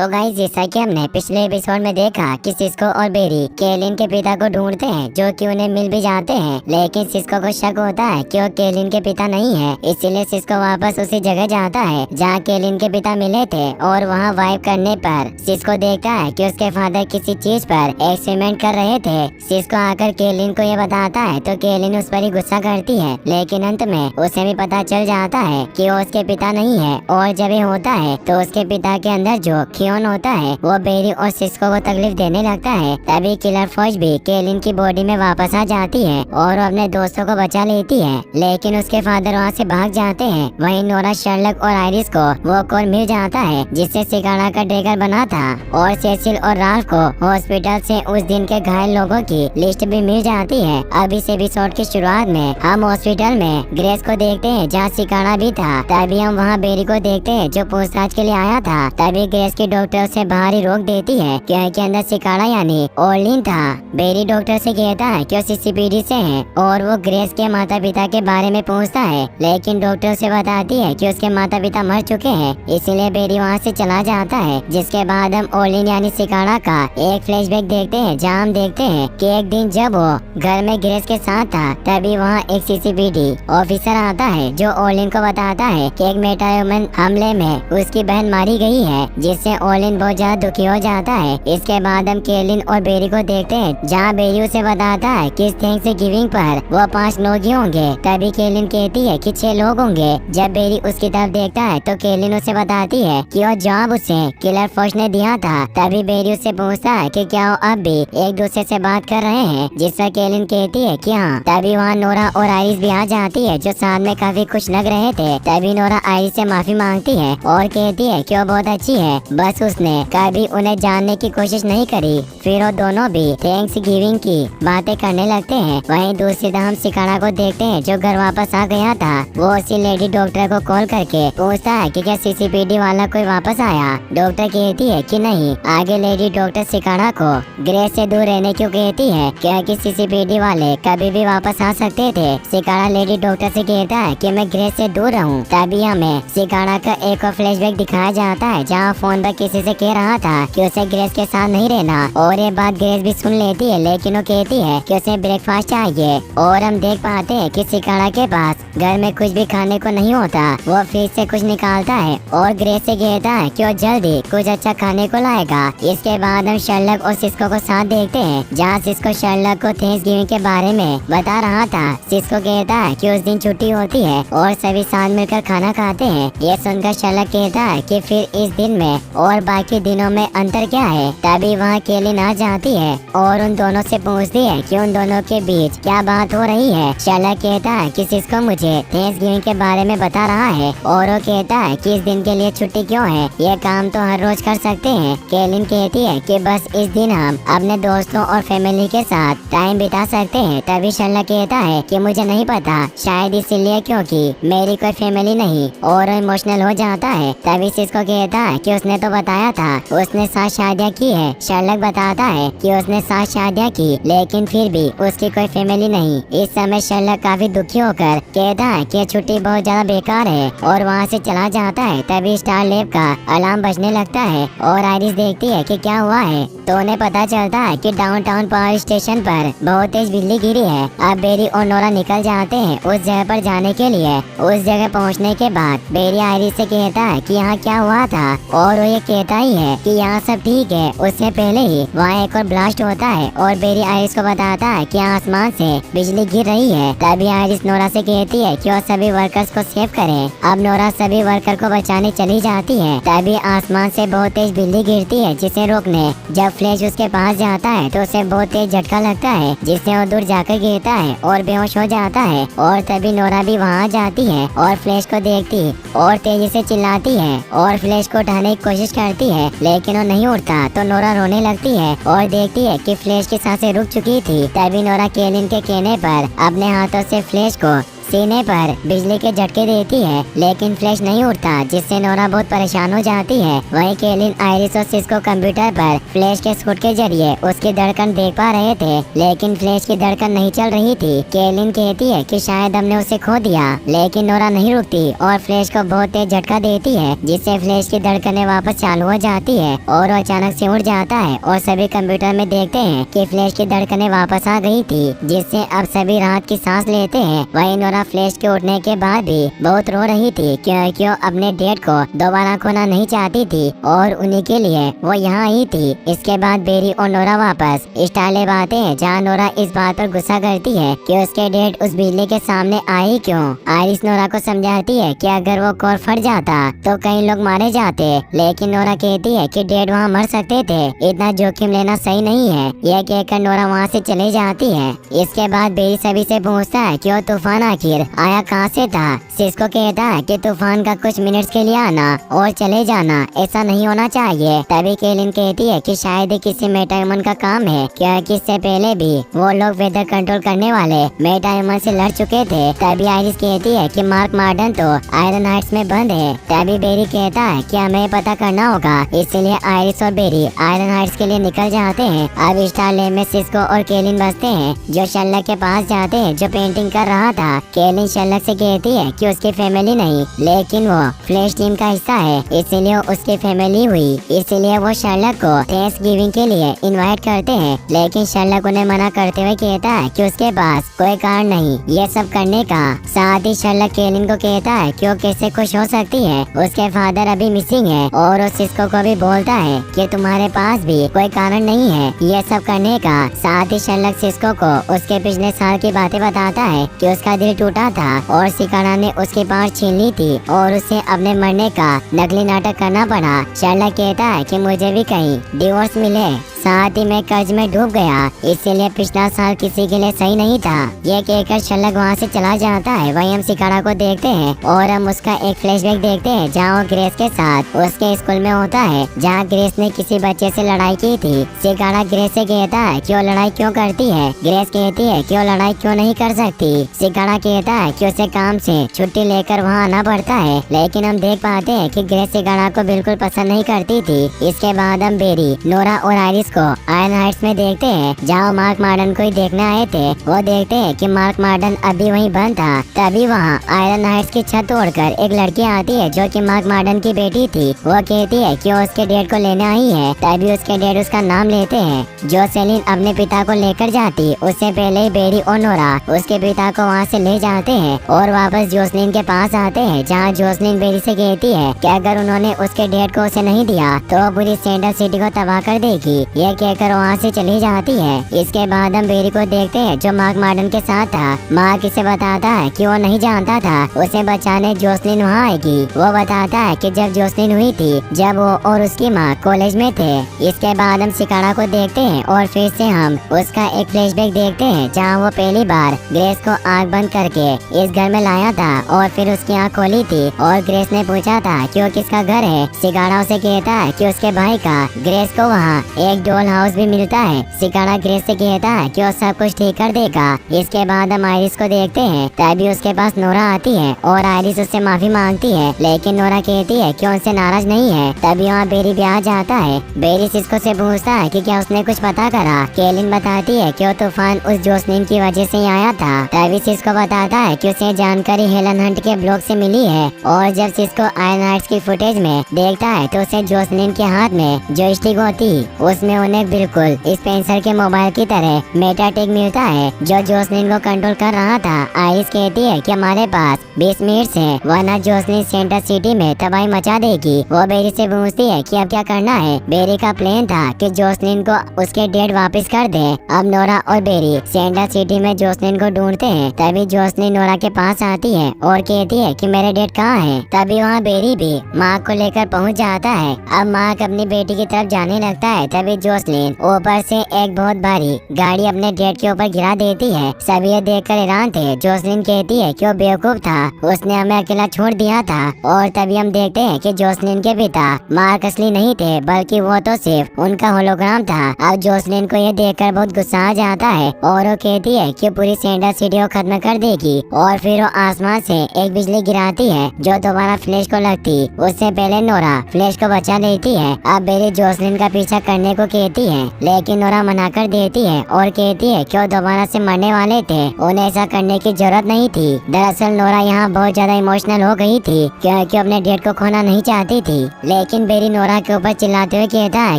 तो गाइस, जैसा कि हमने पिछले एपिसोड में देखा कि सिस्को और बेरी केलिन के पिता को ढूंढते हैं, जो कि उन्हें मिल भी जाते हैं। लेकिन सिस्को को शक होता है कि वो केलिन के पिता नहीं है, इसीलिए सिस्को वापस उसी जगह जाता है जहाँ केलिन के पिता मिले थे। और वहाँ वाइप करने पर सिस्को देखता है कि उसके फादर किसी चीज पर एक्सपेरिमेंट कर रहे थे। सिस्को आकर केलिन को ये बताता है तो केलिन उस पर ही गुस्सा करती है, लेकिन अंत में उसे भी पता चल जाता है कि वो उसके पिता नहीं है। और जब ये होता है तो उसके पिता के अंदर जो खियोन होता है वो बेरी और सिस्को को तकलीफ देने लगता है। तभी किलर फौज भी केलिन की बॉडी में वापस आ जाती है और वो अपने दोस्तों को बचा लेती है, लेकिन उसके फादर वहाँ से भाग जाते हैं। वहीं नोरा, शर्लक और आयरिस को वो कोर मिल जाता है जिससे सिकाना का ट्रेगर बना था। और सेसिल और राल्फ को हॉस्पिटल से उस दिन के घायल लोगों की लिस्ट भी मिल जाती है। अब इस एपिसोड की शुरुआत में हम हॉस्पिटल में ग्रेस को देखते हैं जहाँ सिकाना भी था। तभी हम वहाँ बेरी को देखते हैं जो पूछताछ के लिए आया था। तभी ग्रेस की डॉक्टर उसे बाहर ही रोक देती है क्योंकि अंदर सिकाना यानी ओर्लिन था। बेरी डॉक्टर से कहता है कि वो सीसीपीडी से है और वो ग्रेस के माता पिता के बारे में पूछता है, लेकिन डॉक्टर उसे बताती है कि उसके माता पिता मर चुके हैं। इसीलिए बेरी वहाँ से चला जाता है। जिसके बाद हम ओर्लिन यानी सिकाना का एक फ्लैशबैक देखते हैं जहाँ हम देखते हैं कि एक दिन जब वो घर में ग्रेस के साथ था तभी वहाँ एक सीसीपीडी ऑफिसर आता है जो ओर्लिन को बताता है कि एक मेटाह्यूमन हमले में उसकी बहन मारी गई है, जिससे ओर्लिन बहुत ज्यादा दुखी हो जाता है। इसके बाद हम केलिन और बेरी को देखते हैं जहाँ बेरी उसे बताता है कि इस थैंक्स गिविंग पर वो 5 लोग ही होंगे। तभी केलिन कहती है कि 6 लोग होंगे। जब बेरी उसकी तरफ देखता है तो केलिन उसे बताती है कि वो जॉब उसे किलर फौज ने दिया था। तभी बेरी उससे पूछता है कि क्या वो अब भी एक दूसरे से बात कर रहे हैं, जिस पर केलिन कहती है कि हाँ। तभी वहाँ नोरा और आयरिस भी आ जाती है जो साथ में काफी खुश लग रहे थे। तभी नोरा आयरिस से माफी मांगती है और कहती है कि वो बहुत अच्छी है, बस उसने कभी उन्हें जानने की कोशिश नहीं करी। फिर वो दोनों भी थैंक्स गिविंग की बातें करने लगते हैं। वहीं दूसरी तरफ हम सिकाना को देखते हैं जो घर वापस आ गया था। वो उसी लेडी डॉक्टर को कॉल करके पूछता है कि क्या सीसीपीडी वाला कोई वापस आया। डॉक्टर कहती है कि नहीं। आगे लेडी डॉक्टर सिकाना को ग्रेस से दूर रहने क्यों कहती है क्योंकि सीसीपीडी वाले कभी भी वापस आ सकते थे। सिकाना लेडी डॉक्टर से कहता है कि मैं ग्रेस से दूर रहूं। तभी हमें सिकाना का एक और फ्लैशबैक दिखाया जाता है जहाँ फोन पर किसी से कह रहा था कि उसे ग्रेस के साथ नहीं रहना। और ये बात ग्रेस भी सुन लेती है, लेकिन वो कहती है कि उसे ब्रेकफास्ट चाहिए। और हम देख पाते हैं कि सिकाना के पास घर में कुछ भी खाने को नहीं होता। वो फ्रिज से कुछ निकालता है और ग्रेस से कहता है कि वो जल्दी कुछ अच्छा खाने को लाएगा। इसके बाद हम शर्लक और सिस्को को साथ देखते हैं जहाँ सिस्को शर्लक को थैंक्सगिविंग के बारे में बता रहा था। सिस्को कहता है कि उस दिन छुट्टी होती है और सभी साथ मिलकर खाना खाते हैं। ये सुनकर शर्लक कहता है कि फिर इस दिन में और बाकी दिनों में अंतर क्या है। तभी वहाँ केलिन आ जाती है और उन दोनों से पूछती है कि उन दोनों के बीच क्या बात हो रही है। शर्लक कहता है कि सिस्को मुझे थैंक्सगिविंग के बारे में बता रहा है और वो कहता है कि इस दिन के लिए छुट्टी क्यों है, ये काम तो हर रोज कर सकते हैं। केलिन कहती है कि बस इस दिन हम अपने दोस्तों और फैमिली के साथ टाइम बिता सकते हैं। तभी शर्लक कहता है कि मुझे नहीं पता, शायद इसीलिए क्योंकि मेरी कोई फैमिली नहीं, और इमोशनल हो जाता है। तभी सिस्को कहता है कि उसने तो बताया था उसने 7 शादियाँ की है। शर्लक बताता है कि उसने 7 शादियाँ की, लेकिन फिर भी उसकी कोई फैमिली नहीं। इस समय शर्लक काफी दुखी होकर कहता है कि छुट्टी बहुत ज्यादा बेकार है और वहाँ से चला जाता है। तभी स्टार लैब का अलार्म बजने लगता है और आयरिस देखती है कि क्या हुआ है तो उन्हें पता चलता है कि डाउनटाउन पावर स्टेशन पर बहुत तेज बिजली गिरी है। अब बेरी और नोरा निकल जाते हैं उस जगह पर जाने के लिए। उस जगह पहुँचने के बाद बेरी आयरिस से कहता है कि यहाँ क्या हुआ था और वो ये कहता ही है कि यहाँ सब ठीक है। उससे पहले ही वहाँ एक और ब्लास्ट होता है और बेरी आयरिस को बताता है कि आसमान से बिजली गिर रही है। तभी आयरिस नोरा से कहती है कि वो सभी वर्कर्स को सेव करें। अब नोरा सभी वर्कर को बचाने चली जाती है। तभी आसमान से बहुत तेज बिजली गिरती है जिसे रोकने जब फ्लैश उसके पास जाता है तो उसे बहुत तेज झटका लगता है जिससे वो दूर जाकर गिरता है और बेहोश हो जाता है। और तभी नोरा भी वहाँ जाती है और फ्लैश को देखती और तेजी से चिल्लाती है और फ्लैश को उठाने की कोशिश करती है, लेकिन वो नहीं उठता तो नोरा रोने लगती है और देखती है कि फ्लैश की सांसें रुक चुकी थी। तभी नोरा केलिन के कहने पर अपने हाथों से फ्लैश को सीने पर बिजली के झटके देती है, लेकिन फ्लैश नहीं उठता, जिससे नोरा बहुत परेशान हो जाती है। वहीं केलिन, आयरिस और सिस्को कंप्यूटर पर फ्लैश के सूट के जरिए उसकी धड़कन देख पा रहे थे, लेकिन फ्लैश की धड़कन नहीं चल रही थी। केलिन कहती है कि शायद हमने उसे खो दिया, लेकिन नोरा नहीं रुकती और फ्लैश को बहुत तेज झटका देती है, जिससे फ्लैश की धड़कनें वापस चालू हो जाती है और अचानक से उड़ जाता है। और सभी कंप्यूटर में देखते हैं कि फ्लैश की धड़कनें वापस आ गई थी, जिससे अब सभी राहत की सांस लेते हैं। वहीं नोरा फ्लैश के उठने के बाद भी बहुत रो रही थी, क्योंकि वो अपने डेट को दोबारा खोना नहीं चाहती थी और उन्हीं के लिए वो यहाँ आई थी। इसके बाद बेरी और नोरा वापस स्टार ले आते हैं, जहाँ नोरा इस बात पर गुस्सा करती है कि उसके डेट उस बिजली के सामने आई क्यों। आयरिस नोरा को समझाती है कि अगर वो कोर फट जाता तो कई लोग मारे जाते, लेकिन नोरा कहती है कि डेड वहाँ मर सकते थे, इतना जोखिम लेना सही नहीं है। यह कहकर नोरा वहाँ से चले जाती है। इसके बाद बेरी सभी से पूछता है कि वो तूफान आखिर आया कहाँ से था। सिस्को कहता है कि तूफान का कुछ मिनट्स के लिए आना और चले जाना ऐसा नहीं होना चाहिए। तभी केलिन कहती है कि शायद किसी मेटाह्यूमन का काम है, क्योंकि इससे पहले भी वो लोग वेदर कंट्रोल करने वाले मेटाह्यूमन से लड़ चुके थे। तभी आयरिस कहती है कि मार्क मार्डन तो आयरन हाइट्स में बंद है। तभी बेरी कहता है कि हमें पता करना होगा, इसलिए आयरिस और बेरी आयरन हाइट्स के लिए निकल जाते हैं। अब स्टार लैब में सिस्को और केलिन बसते हैं, जो शर्लक के पास जाते हैं जो पेंटिंग कर रहा था। केलिन शर्लक से कहती है कि उसकी फैमिली नहीं, लेकिन वो फ्लैश टीम का हिस्सा है, इसीलिए उसकी फैमिली हुई। इसलिए वो शर्लक को थैंक्सगिविंग के लिए इनवाइट करते हैं, लेकिन शर्लक उन्हें मना करते हुए कहता है कि उसके पास कोई कारण नहीं ये सब करने का। साथ ही शर्लक केलिन को कहता है कि वो कैसे खुश हो सकती है, उसके फादर अभी मिसिंग है। और उस सिस्को को भी बोलता है कि तुम्हारे पास भी कोई कारण नहीं है ये सब करने का। साथ ही शर्लक सिस्को को उसके पिछले साल की बातें बताता है कि उसका दिल टूटा था और सिकारा ने उसकी पाँव छीन ली थी और उसे अपने मरने का नकली नाटक करना पड़ा। शर्लक कहता है कि मुझे भी कहीं डिवोर्स मिले, साथ ही मैं कर्ज में डूब गया, इसीलिए पिछला साल किसी के लिए सही नहीं था। ये कहकर शर्लक वहाँ से चला जाता है। वहीं हम सिकारा को देखते हैं और हम उसका एक फ्लैशबैक देखते हैं, जहाँ वो ग्रेस के साथ उसके स्कूल में होता है, जहाँ ग्रेस ने किसी बच्चे से लड़ाई की थी। सिकारा ग्रेस से कहता है कि वो लड़ाई क्यों करती है। ग्रेस कहती है कि वो लड़ाई क्यों नहीं कर सकती। सिकारा कहता है कि उसे काम से छुट्टी लेकर वहाँ आना पड़ता है, लेकिन हम देख पाते हैं कि ग्रेस सिकारा को बिल्कुल पसंद नहीं करती थी। इसके बाद हम बेरी, नोरा और आयरिस को आयरन हाइट्स में देखते हैं, जहाँ मार्क मार्डन को ही देखने आए थे। वो देखते हैं कि मार्क मार्डन अभी वहीं बंद था। तभी वहाँ आयरन हाइट्स की छत तोड़कर एक लड़की आती है, जो कि मार्क मार्डन की बेटी थी। वो कहती है कि वो उसके डैड को लेने आई है। तभी उसके डैड उसका नाम लेते हैं। जो सेलिन अपने पिता को लेकर जाती, उससे पहले ही बेरी और नोरा उसके पिता को वहाँ से ले जाते हैं और वापस जोसलिन के पास आते हैं, जहाँ जोसलिन बेरी से कहती है कि अगर उन्होंने उसके डैड को उसे नहीं दिया तो पूरी सेंट्रल सिटी को तबाह कर देगी। ये कहकर वहाँ से चली जाती है। इसके बाद हम बेरी को देखते हैं, जो मार्क मार्डन के साथ था। मार्क इसे बताता है कि वो नहीं जानता था उसे बचाने जोसलिन वहाँ आएगी। वो बताता है कि जब जोसलिन हुई थी, जब वो और उसकी माँ कॉलेज में थे। इसके बाद हम सिकारा को देखते हैं और फिर से हम उसका एक फ्लैशबैक देखते हैं, जहाँ वो पहली बार ग्रेस को आँख बंद करके इस घर में लाया था और फिर उसकी आँख खोली थी और ग्रेस ने पूछा था कि वो किसका घर है। सिकारा उसे कहता है कि उसके भाई का। ग्रेस को वहाँ एक डॉल हाउस भी मिलता है। सिकारा ग्रेस से कहता है कि वो सब कुछ ठीक कर देगा। इसके बाद हम आयरिस को देखते हैं। तभी उसके पास नोरा आती है और आयरिस उससे माफी मांगती है, लेकिन नोरा कहती है कि उनसे नाराज नहीं है। तभी वहाँ बेरी भी आ जाता है। बेरी सिस्को से पूछता है कि क्या उसने कुछ पता करा। केलिन बताती है कि वो तूफान उस जोसलिन की वजह से ही आया था। तभी सिस्को बताता है कि उसे जानकारी हेलन हंट के ब्लॉग से मिली है और जब सिस्को आयरन हाइट्स की फुटेज में देखता है तो उसे जोसलिन के हाथ में जो स्टिक होती उसमें उन्हें बिल्कुल स्पेंसर के मोबाइल की तरह मेटाटेक मिलता है, जो जोसलिन को कंट्रोल कर रहा था। आयरिस कहती है कि हमारे पास 20 मिनट है, वरना जोसलिन सेंट्रल सिटी में तबाही मचा देगी। वो बेरी से पूछती है कि अब क्या करना है। बेरी का प्लान था कि जोसलिन को उसके डेड वापस कर दे। अब नोरा और बेरी सेंट्रल सिटी में जोसलिन को ढूंढते हैं। तभी जोसलिन नोरा के पास आती है और कहती है कि मेरे डेड कहाँ है। तभी वहाँ बेरी भी मार्क को लेकर पहुँच जाता है। अब मार्क अपनी बेटी की तरफ जाने लगता है। तभी जोसलिन ऊपर से एक बहुत भारी गाड़ी अपने डेड के ऊपर गिरा देती है। सभी ये देखकर हैरान थे। जोसलिन कहती है कि वो बेवकूफ था, उसने हमें अकेला छोड़ दिया था। और तभी हम देखते हैं कि जोसलिन के पिता मार्क असली नहीं थे, बल्कि वो तो सिर्फ उनका होलोग्राम था। अब जोसलिन को ये देखकर बहुत गुस्सा आ जाता है और वो कहती है कि पूरी सेंडर सिटी को खत्म कर देगी। और फिर वो आसमान से एक बिजली गिराती है जो दोबारा फ्लैश को लगती। उससे पहले नोरा फ्लैश को बचा लेती है। अब बेरी जोसलिन का पीछा करने को कहती है, लेकिन नोरा मना कर देती है और कहती है कि वो दोबारा से मरने वाले थे, उन्हें ऐसा करने की जरूरत नहीं थी। दरअसल नोरा यहाँ बहुत ज्यादा इमोशनल हो गई थी क्योंकि अपने डेड को खोना नहीं चाहती थी। लेकिन बेरी नोरा के ऊपर चिल्लाते हुए कहता है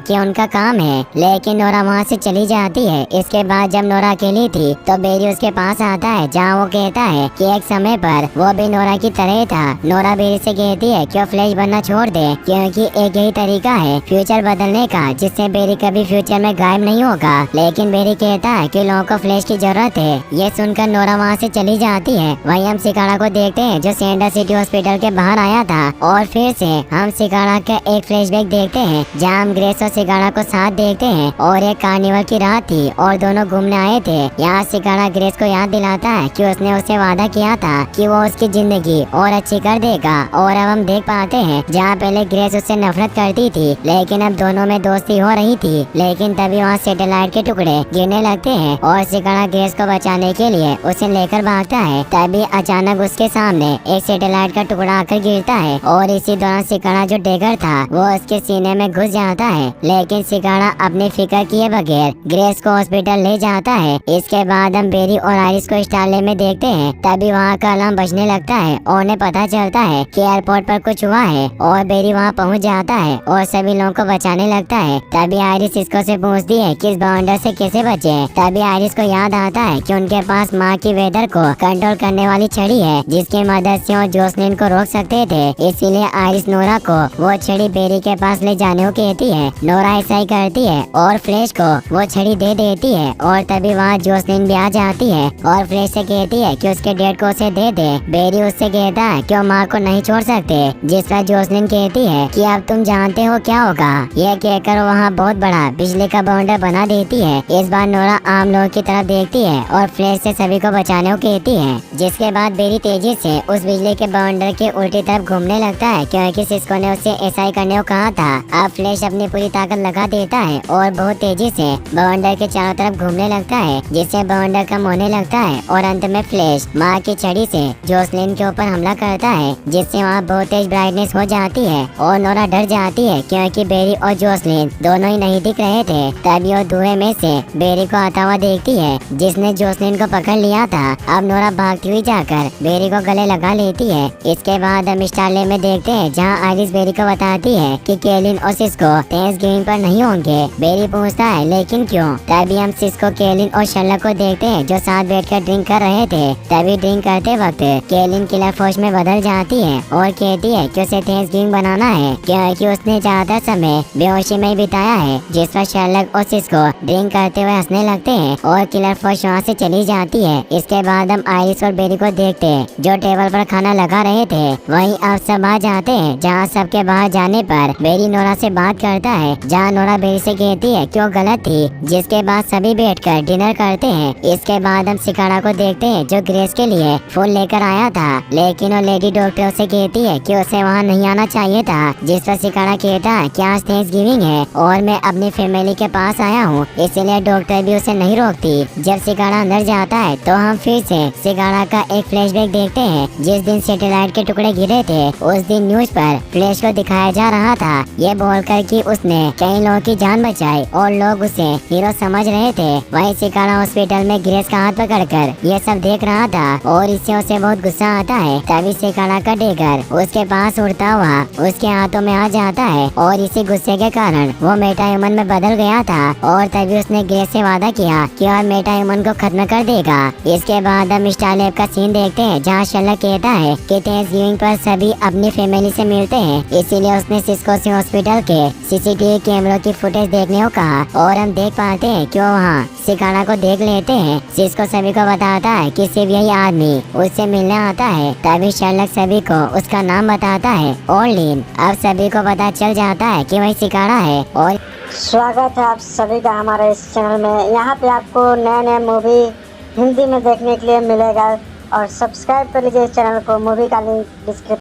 कि उनका काम है, लेकिन नोरा वहाँ से चली जाती है। इसके बाद जब नोरा अकेली थी तो बेरी उसके पास आता है, जहाँ वो कहता है कि एक समय पर वो भी नोरा की तरह था। नोरा बेरी से कहती है कि वो फ्लैश बनना छोड़ दे क्योंकि एक यही तरीका है फ्यूचर बदलने का, जिससे बेरी कभी फ्यूचर में गायब नहीं होगा। लेकिन बेरी कहता है कि लोगों को फ्लैश की जरूरत है। ये सुनकर नोरा वहाँ से चली जाती है। वहीं हम सिकाड़ा को देखते हैं जो सेंडर सिटी हॉस्पिटल के बाहर आया था। और फिर से हम सिकाड़ा का एक फ्लैशबैक देखते हैं जहाँ हम ग्रेस और सिकाड़ा को साथ देखते हैं। और एक कार्निवल की रात थी और दोनों घूमने आए थे। यहाँ सिकाड़ा ग्रेस को याद दिलाता है कि उसने उससे वादा किया था कि वो उसकी जिंदगी और अच्छी कर देगा। और अब हम देख पाते हैं जहाँ पहले ग्रेस उससे नफरत करती थी, लेकिन अब दोनों में दोस्ती हो रही थी। लेकिन तभी वहाँ सैटेलाइट के टुकड़े गिरने लगते हैं और सिकाड़ा ग्रेस को बचाने के लिए उसे लेकर भागता है। तभी अचानक उसके सामने एक सैटेलाइट का टुकड़ा आकर गिरता है और इसी दौरान सिकाड़ा जो डेगर था वो उसके सीने में घुस जाता है। लेकिन सिकाड़ा अपनी फिक्र किए बगैर ग्रेस को हॉस्पिटल ले जाता है। इसके बाद हम बेरी और आइरिस को स्टारले में देखते हैं। तभी वहाँ का अलार्म बजने लगता है और उन्हें पता चलता है कि एयरपोर्ट पर कुछ हुआ है। और बेरी वहाँ पहुँच जाता है और सभी लोगों को बचाने लगता है। तभी आइरिस इसको से पूछती है कि इस बाउंडर से कैसे बचे। तभी आइरिस को याद आता है कि उनके पास माँ की वेदर को कंट्रोल करने वाली छड़ी है, जिसकी मदद से वो जोसलिन को रोक सकते थे। इसीलिए आइरिस नोरा को वो छड़ी बेरी के पास ले जाने को कहती है। नोरा ऐसा ही करती है और फ्लैश को वो छड़ी दे देती है। और तभी वहाँ जोसलिन भी आ जाती है और फ्लैश से कहती है कि उसके डेड को उसे दे दे। बेरी उससे कहता है कि वो माँ को नहीं छोड़ सकते, जिस पर जोसलिन कहती है कि अब तुम जानते हो क्या होगा। यह कहकर वहाँ बहुत बड़ा बिजली का बाउंडर बना देती है। इस बार नोरा आम लोगों की तरफ देखती है और फ्लैश से सभी को बचाने को कहती है। जिसके बाद बेरी तेजी से उस बिजली के बाउंडर के उल्टी तरफ घूमने लगता है क्योंकि सिस्को ने उससे ऐसा ही करने को कहा था। अब फ्लैश अपनी पूरी ताकत लगा देता है और बहुत तेजी से बाउंडर के चारों तरफ घूमने लगता है, जिससे बाउंडर कम होने लगता है। और अंत में फ्लैश माँ की छड़ी से जोसलिन के ऊपर हमला करता है, जिससे वहाँ बहुत तेज ब्राइटनेस हो जाती है और नोरा डर जाती है क्योंकि बेरी और जोसलिन दोनों ही नहीं दिख रहे थे। तभी वो धुएं में से बेरी को आता हुआ देखती है, जिसने जोसलिन को पकड़ लिया था। अब नोरा भागती हुई जाकर बेरी को गले लगा लेती है। इसके बाद हम स्टारले में देखते हैं जहाँ आइरिस बेरी को बताती है कि केलिन और सिस्को थैंक्सगिविंग पर नहीं होंगे। बेरी पूछता है लेकिन क्यों। तभी हम सिस्को, केलिन और शर्लक को देखते हैं जो साथ बैठकर ड्रिंक कर रहे थे। तभी ड्रिंक करते वक्त केलिन किलर फोर्स में बदल जाती है और कहती है कि उसे थैंक्सगिविंग बनाना है क्योंकि उसने ज्यादा समय बेहोशी में बिताया है। जिस पर शर्लक और सिस्को ड्रिंक करते हुए हंसने लगते हैं और किलर फोर्स वहाँ से चली जाती है। इसके बाद हम आइरिस और बेरी को देखते हैं जो टेबल पर खाना लगा रहे थे। वहीं अब सब आ जाते हैं जहाँ सबके बाहर जाने पर बेरी नोरा से बात करता है, जहाँ नोरा बेरी से कहती है कि वो गलत थी। जिसके बाद सभी बैठकर डिनर करते हैं। इसके बाद हम सिकाड़ा को देखते हैं जो ग्रेस के लिए फूल लेकर आया था, लेकिन वो लेडी डॉक्टर से कहती है कि उसे वहाँ नहीं आना चाहिए था। जिस पर सिकाड़ा कहता है कि आज थैंक्सगिविंग है और मैं अपनी फैमिली के पास आया हूँ, इसलिए डॉक्टर भी उसे नहीं रोकती। जब सिकाड़ा अंदर जाता है तो हम फिर से सिकाड़ा का एक फ्लैशबैक देखते हैं। जिस दिन सैटेलाइट के टुकड़े गिरे थे उस दिन न्यूज पर फ्लैश को दिखाया जा रहा था, ये बोलकर कि उसने कई लोगों की जान बचाई और लोग उसे हीरो समझ रहे थे। वहीं सिकाड़ा हॉस्पिटल में ग्रेस का हाथ पकड़कर ये सब देख रहा था और इससे उसे बहुत गुस्सा आता है। तभी सिकाड़ा का डेगर उसके पास उड़ता हुआ उसके हाथों में आ जाता है और इसी गुस्से के कारण वो मेटा ह्यूमन में बदल गया था। और तभी उसने ग्रेस से वादा किया कि और मेटा ह्यूमन को खत्म कर देगा। इसके बाद हम स्टारलैब का सीन देखते हैं जहाँ शर्लक कहता है कि थैंक्सगिविंग पर सभी अपनी फैमिली से मिलते हैं, इसीलिए उसने सिस्को से हॉस्पिटल के सीसीटीवी कैमरों की फुटेज देखने को कहा। और हम देख पाते हैं कि वो वहाँ सिकाड़ा को देख लेते हैं। सिस्को सभी को बताता है कि सिर्फ यही आदमी उससे मिलने आता है। तभी शर्लक सभी को उसका नाम बताता है, ओर्लिन। अब सभी को पता चल जाता है कि वही सिकाड़ा है और स्वागत है आप सभी का हमारे इस चैनल में। यहाँ पे आपको नए नए मूवी हिंदी में देखने के लिए मिलेगा और सब्सक्राइब कर लीजिए इस चैनल को। मूवी का लिंक डिस्क्रिप्शन